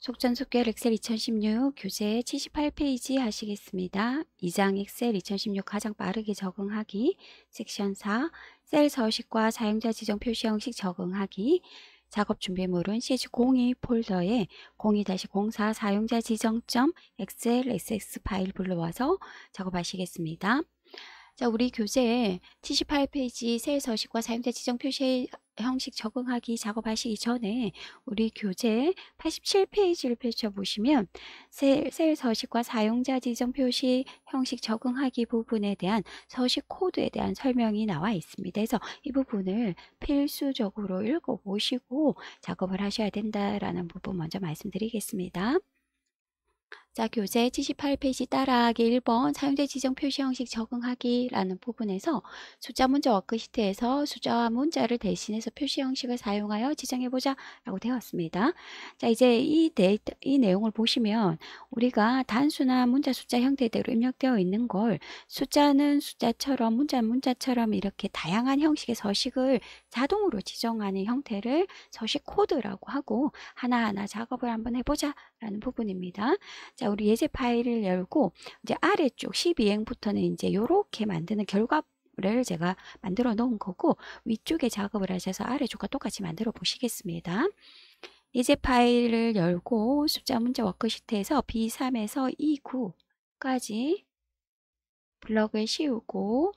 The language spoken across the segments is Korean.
속전속결 엑셀 2016 교재 78페이지 하시겠습니다. 2장 엑셀 2016 가장 빠르게 적응하기 섹션 4 셀 서식과 사용자 지정 표시 형식 적응하기 작업 준비물은 CH02 폴더에 02-04 사용자 지정점 엑셀 SX 파일 불러와서 작업하시겠습니다. 자, 우리 교재 78페이지 셀 서식과 사용자 지정 표시 형식 적응하기 작업하시기 전에 우리 교재 87페이지를 펼쳐보시면 셀 서식과 사용자 지정 표시 형식 적응하기 부분에 대한 서식 코드에 대한 설명이 나와 있습니다. 그래서 이 부분을 필수적으로 읽어보시고 작업을 하셔야 된다라는 부분 먼저 말씀드리겠습니다. 자, 교재 78페이지 따라하기 1번 사용자 지정 표시 형식 적응하기라는 부분에서 숫자 문자 워크시트에서 숫자와 문자를 대신해서 표시 형식을 사용하여 지정해보자 라고 되었습니다. 자, 이제 이 내용을 보시면 우리가 단순한 문자 숫자 형태대로 입력되어 있는 걸 숫자는 숫자처럼 문자는 문자처럼 이렇게 다양한 형식의 서식을 자동으로 지정하는 형태를 서식 코드라고 하고 하나하나 작업을 한번 해보자 라는 부분입니다. 자, 우리 예제 파일을 열고 이제 아래쪽 12행부터는 이제 이렇게 만드는 결과를 제가 만들어 놓은 거고 위쪽에 작업을 하셔서 아래쪽과 똑같이 만들어 보시겠습니다. 예제 파일을 열고 숫자 문자 워크시트에서 B3에서 E9까지 블럭을 씌우고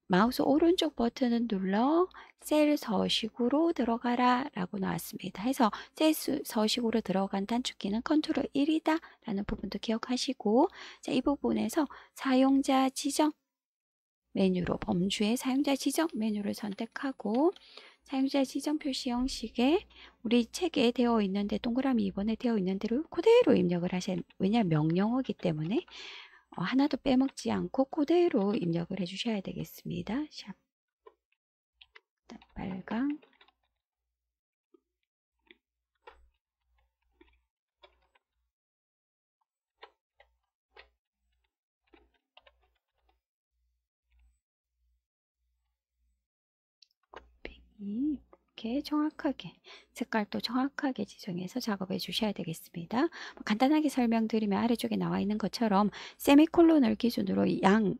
마우스 오른쪽 버튼을 눌러 셀 서식으로 들어가라 라고 나왔습니다. 해서 셀 서식으로 들어간 단축키는 컨트롤 1이다 라는 부분도 기억하시고 자, 이 부분에서 사용자 지정 메뉴로 범주의 사용자 지정 메뉴를 선택하고 사용자 지정 표시 형식에 우리 책에 되어 있는데 동그라미 2번에 되어 있는 대로 그대로 입력을 하셔야 왜냐하면 명령어이기 때문에 하나도 빼먹지 않고 그대로 입력을 해주셔야 되겠습니다. 샵 빨강 이렇게 정확하게 색깔도 정확하게 지정해서 작업해 주셔야 되겠습니다. 간단하게 설명드리면 아래쪽에 나와 있는 것처럼 세미콜론을 기준으로 양,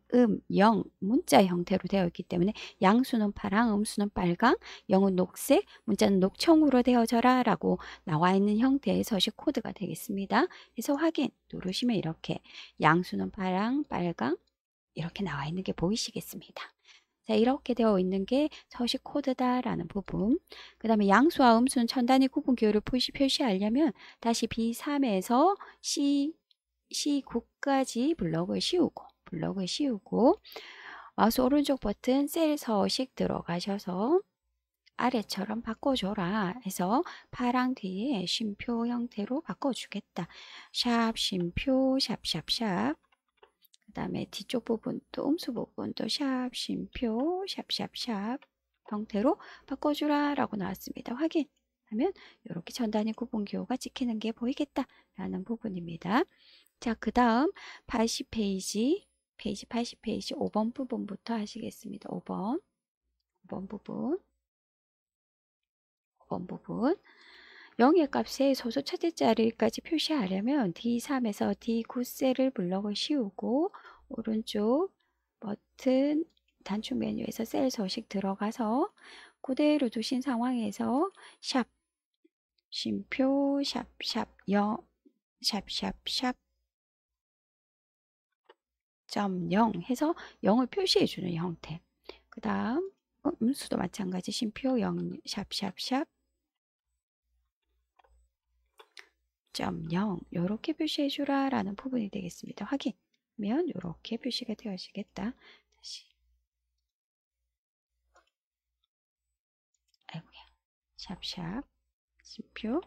영 문자 형태로 되어 있기 때문에 양수는 파랑, 음수는 빨강, 영은 녹색, 문자는 녹청으로 되어져라 라고 나와 있는 형태의 서식 코드가 되겠습니다. 그래서 확인 누르시면 이렇게 양수는 파랑, 빨강 이렇게 나와 있는 게 보이시겠습니다. 자, 이렇게 되어 있는 게 서식 코드다라는 부분. 그 다음에 양수와 음수는 천 단위 구분 기호를 표시하려면 다시 B3에서 C9까지 블럭을 씌우고 마우스 오른쪽 버튼 셀 서식 들어가셔서 아래처럼 바꿔줘라 해서 파랑 뒤에 쉼표 형태로 바꿔주겠다. 샵 쉼표 샵샵샵 그 다음에 뒤쪽 부분도 음수 부분도 샵 쉼표 샵샵샵 형태로 바꿔주라 라고 나왔습니다. 확인하면 이렇게 전 단위 구분 기호가 찍히는 게 보이겠다 라는 부분입니다. 자, 그 다음 80페이지 80페이지 5번 부분부터 하시겠습니다. 5번 부분 0의 값에 소수 첫째 자리까지 표시하려면 D3에서 D9 셀을 블럭을 씌우고 오른쪽 버튼 단축 메뉴에서 셀 서식 들어가서 그대로 두신 상황에서 샵 쉼표 샵샵 0 샵샵샵 점 0 해서 0을 표시해 주는 형태. 그 다음 음수도 마찬가지 쉼표 0 샵샵샵 0 이렇게 표시해 주라 라는 부분이 되겠습니다. 확인하면 이렇게 표시가 되어지겠다. 다시 아이고야 샵샵 쉼표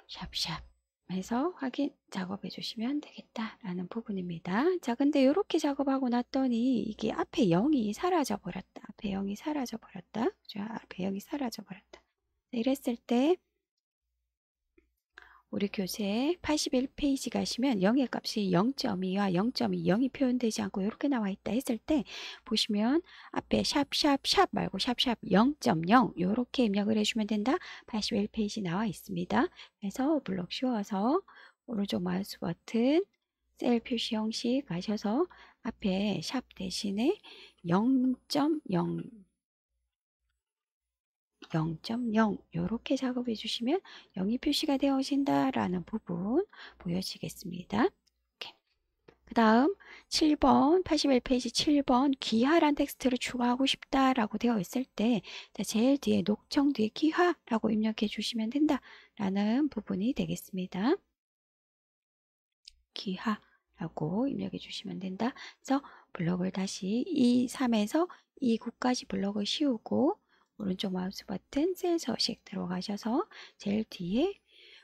샵샵 해서 확인 작업해 주시면 되겠다 라는 부분입니다. 자, 근데 이렇게 작업하고 났더니 이게 앞에 0이 사라져 버렸다. 앞에 0이 사라져 버렸다. 그죠? 앞에 0이 사라져 버렸다. 이랬을 때 우리 교재 81페이지 가시면 0의 값이 0.2와 0.2, 0이 표현되지 않고 이렇게 나와 있다 했을 때 보시면 앞에 샵샵샵 말고 샵샵 0.0 이렇게 입력을 해주면 된다. 81페이지 나와 있습니다. 그래서 블록 씌워서 오른쪽 마우스 버튼 셀 표시 형식 가셔서 앞에 샵 대신에 0.0 0.0 이렇게 작업해 주시면 0이 표시가 되어진다라는 부분 보여지겠습니다. 그 다음 7번 81페이지 7번 귀하란 텍스트를 추가하고 싶다라고 되어 있을 때 제일 뒤에 녹청 뒤에 귀하라고 입력해 주시면 된다라는 부분이 되겠습니다. 귀하라고 입력해 주시면 된다. 그래서 블럭을 다시 2, 3에서 2, 9까지 블럭을 씌우고 오른쪽 마우스 버튼 셀 서식 들어가셔서 제일 뒤에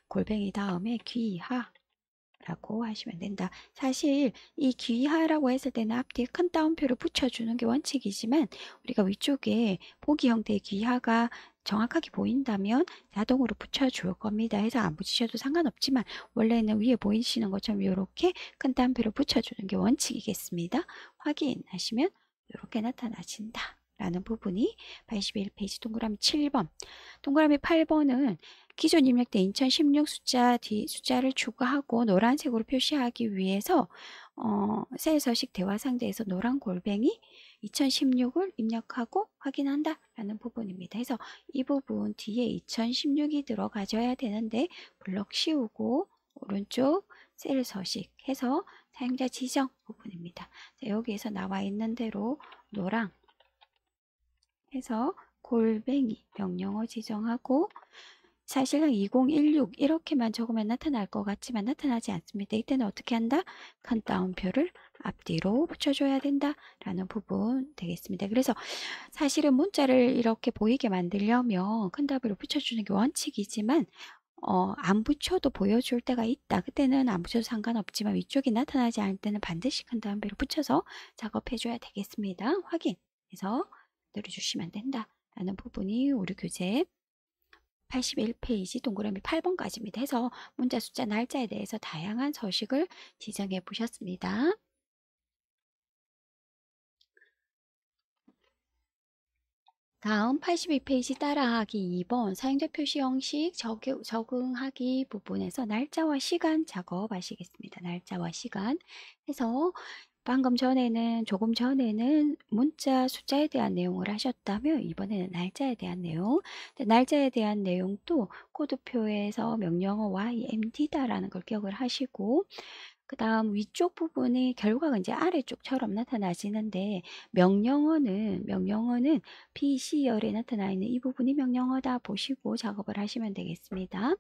골뱅이 다음에 귀하라고 하시면 된다. 사실 이 귀하라고 했을 때는 앞뒤에 큰 따옴표를 붙여주는 게 원칙이지만 우리가 위쪽에 보기 형태의 귀하가 정확하게 보인다면 자동으로 붙여줄 겁니다. 해서 안 붙이셔도 상관없지만 원래는 위에 보이시는 것처럼 이렇게 큰 따옴표를 붙여주는 게 원칙이겠습니다. 확인하시면 이렇게 나타나신다. 라는 부분이 81페이지 동그라미 7번. 동그라미 8번은 기존 입력된 2016 숫자 뒤 숫자를 추가하고 노란색으로 표시하기 위해서 셀 서식 대화 상자에서 노란 골뱅이 2016을 입력하고 확인한다 라는 부분입니다. 그래서 이 부분 뒤에 2016이 들어가줘야 되는데 블럭 씌우고 오른쪽 셀 서식 해서 사용자 지정 부분입니다. 자, 여기에서 나와 있는 대로 노랑 해서 골뱅이 명령어 지정하고 사실은 2016 이렇게만 적으면 나타날 것 같지만 나타나지 않습니다. 이때는 어떻게 한다? 큰 따옴표를 앞뒤로 붙여줘야 된다 라는 부분 되겠습니다. 그래서 사실은 문자를 이렇게 보이게 만들려면 큰 따옴표를 붙여주는 게 원칙이지만 안 붙여도 보여줄 때가 있다. 그때는 안 붙여도 상관없지만 위쪽이 나타나지 않을 때는 반드시 큰 따옴표를 붙여서 작업해줘야 되겠습니다. 확인해서 내려주시면 된다 라는 부분이 우리 교재 81페이지 동그라미 8번까지입니다. 해서 문자 숫자 날짜에 대해서 다양한 서식을 지정해 보셨습니다. 다음 82페이지 따라하기 2번 사용자 표시 형식 적응하기 부분에서 날짜와 시간 작업하시겠습니다. 날짜와 시간 해서 방금 전에는 조금 전에는 문자 숫자에 대한 내용을 하셨다면 이번에는 날짜에 대한 내용 날짜에 대한 내용도 코드표에서 명령어 YMD다라는 걸 기억을 하시고 그 다음 위쪽 부분이 결과가 이제 아래쪽처럼 나타나지는데 명령어는 BC열에 나타나 있는 이 부분이 명령어다 보시고 작업을 하시면 되겠습니다.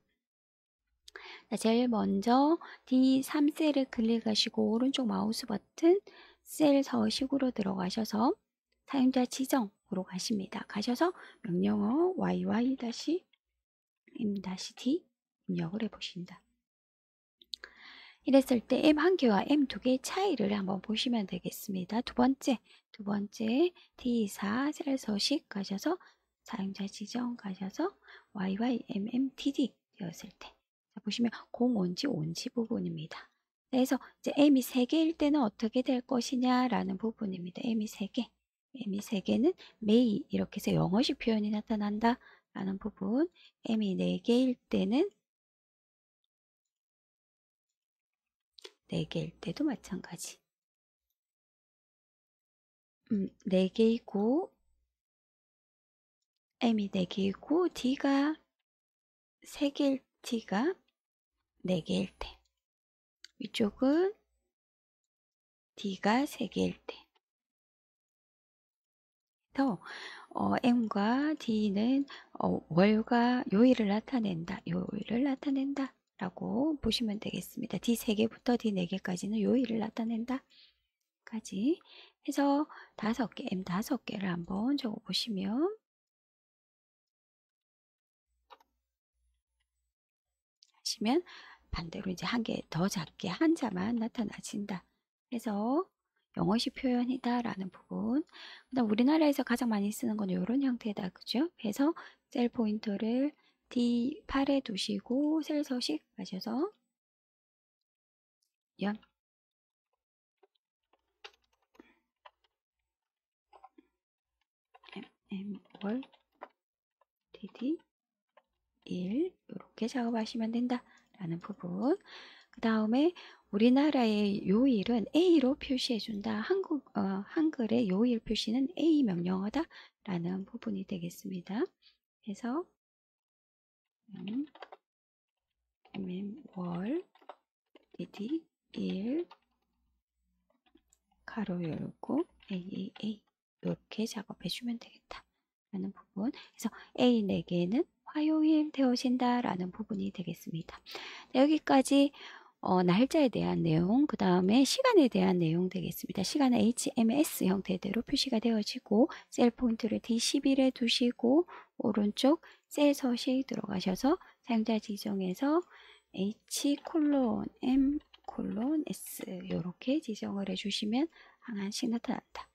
자, 제일 먼저 D3셀을 클릭하시고 오른쪽 마우스 버튼 셀 서식으로 들어가셔서 사용자 지정으로 가십니다. 가셔서 명령어 YY-M-D 입력을 해보신다. 이랬을 때 M 한 개와 M 두 개의 차이를 한번 보시면 되겠습니다. 두 번째 D4 셀 서식 가셔서 사용자 지정 가셔서 YYMMTD 되었을 때 자, 보시면 공온지 온지 부분입니다. 그래서 이제 M이 3개일 때는 어떻게 될 것이냐라는 부분입니다. M이 3개. M이 3개는 may 이렇게 해서 영어식 표현이 나타난다 라는 부분. M이 4개일 때는 4개일 때도 마찬가지. 4개이고 M이 4개이고 D가 3개일 D가 4개일 때 위쪽은 D가 3개일 때 그래서 M과 D는 월과 요일을 나타낸다. 요일을 나타낸다. 라고 보시면 되겠습니다. D 3개부터 D 4개까지는 요일을 나타낸다. 까지 해서 5개, M 5개를 한번 적어 보시면 하시면 반대로 이제 한 개 더 작게 한자만 나타나진다. 그래서 영어식 표현이다 라는 부분. 그다음 우리나라에서 가장 많이 쓰는 건 이런 형태다. 그죠? 그래서 셀 포인터를 D8에 두시고 셀 서식 하셔서 연 월 DD 1 이렇게 작업하시면 된다라는 부분. 그 다음에 우리나라의 요일은 A로 표시해준다. 한글의 요일 표시는 A 명령어다라는 부분이 되겠습니다. 그래서 월 DD 1 가로 열고 AAA 이렇게 작업해주면 되겠다라는 부분. 그래서 A 4개는 화요일 되어진다라는 부분이 되겠습니다. 여기까지 날짜에 대한 내용, 그 다음에 시간에 대한 내용 되겠습니다. 시간은 HMS 형태대로 표시가 되어지고 셀 포인트를 D11에 두시고 오른쪽 셀 서식 들어가셔서 사용자 지정에서 H:M:S 이렇게 지정을 해주시면 항한식 나타난다.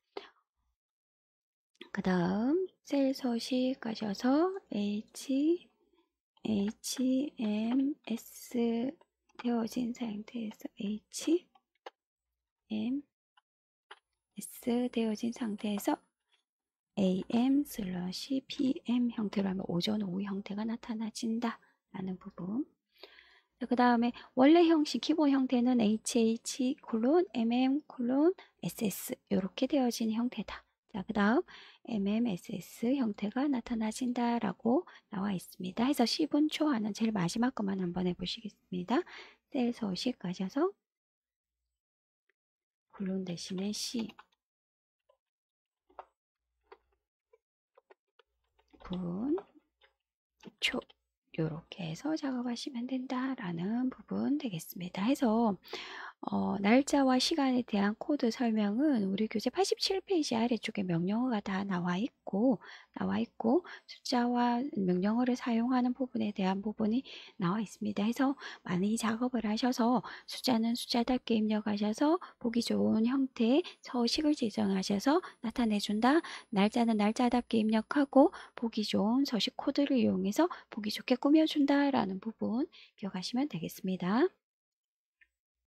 그 다음 셀 서식 가셔서 HMS 되어진 상태에서 HMS 되어진 상태에서 AM/PM 형태로 하면 오전, 오후 형태가 나타나진다 라는 부분. 그 다음에 원래 형식 기본 형태는 HH:MM:SS 이렇게 되어진 형태다. 자, 그 다음 MMSS 형태가 나타나진다 라고 나와 있습니다. 해서 10분 초하는 제일 마지막 것만 한번 해보시겠습니다. 셀 서식 가셔서 콜론 대신에 C 분 초 이렇게 해서 작업하시면 된다라는 부분 되겠습니다. 해서 날짜와 시간에 대한 코드 설명은 우리 교재 87페이지 아래쪽에 명령어가 다 나와 있고 숫자와 명령어를 사용하는 부분에 대한 부분이 나와 있습니다. 해서 많이 작업을 하셔서 숫자는 숫자답게 입력하셔서 보기 좋은 형태의 서식을 지정하셔서 나타내준다. 날짜는 날짜답게 입력하고 보기 좋은 서식 코드를 이용해서 보기 좋게 꾸며준다 라는 부분 기억하시면 되겠습니다.